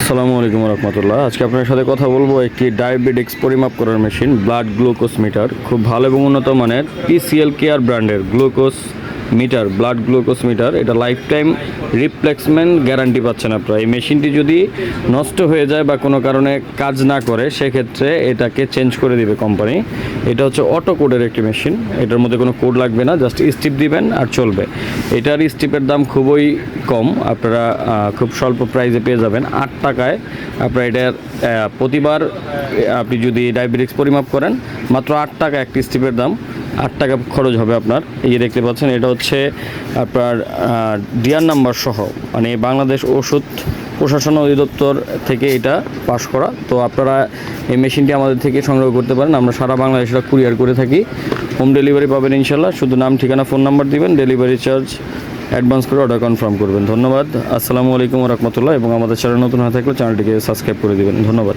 আসসালামু আলাইকুম রহমতুল্লাহ। আজকে আপনার সাথে কথা বলবো একটি ডায়াবেটিক্স পরিমাপ করার মেশিন, ব্লাড গ্লুকোজ মিটার। খুব ভালো এবং উন্নত মানের পিসিএল কেয়ার ব্র্যান্ডের glucose metre, blood glucose metre. এটা লাইফ টাইম রিপ্লেসমেন্ট গ্যারান্টি পাচ্ছেন আপনারা। এই মেশিনটি যদি নষ্ট হয়ে যায় বা কোনো কারণে কাজ না করে, সেক্ষেত্রে এটাকে চেঞ্জ করে দিবে কোম্পানি। এটা হচ্ছে অটো কোডের একটি মেশিন। এটার মধ্যে কোনো কোড লাগবে না, জাস্ট স্টিপ দিবেন আর চলবে। এটার স্টিপের দাম খুবই কম, আপনারা খুব স্বল্প প্রাইসে পেয়ে যাবেন। 8 টাকায় আপনারা এটার প্রতিবার আপনি যদি ডায়াবেটিক্স পরিমাপ করেন, মাত্র 8 টাকা একটি স্টিপের দাম। 8 টাকা খরচ হবে আপনার। এই যে দেখতে পাচ্ছেন, এটা হচ্ছে আপনার ডিআর নাম্বার সহ, মানে বাংলাদেশ ওষুধ প্রশাসন অধিদপ্তর থেকে এটা পাস করা। তো আপনারা এই মেশিনটি আমাদের থেকে সংগ্রহ করতে পারেন। আমরা সারা বাংলাদেশটা কুরিয়ার করে থাকি। হোম ডেলিভারি পাবেন ইনশাল্লাহ। শুধু নাম, ঠিকানা, ফোন নাম্বার দিবেন, ডেলিভারি চার্জ অ্যাডভান্স করে অর্ডার কনফার্ম করবেন। ধন্যবাদ। আসসালামু আলাইকুম রহমতুল্লাহ। এবং আমাদের চ্যানেল নতুন হয়ে থাকলে চ্যানেলটিকে সাবস্ক্রাইব করে দিবেন। ধন্যবাদ।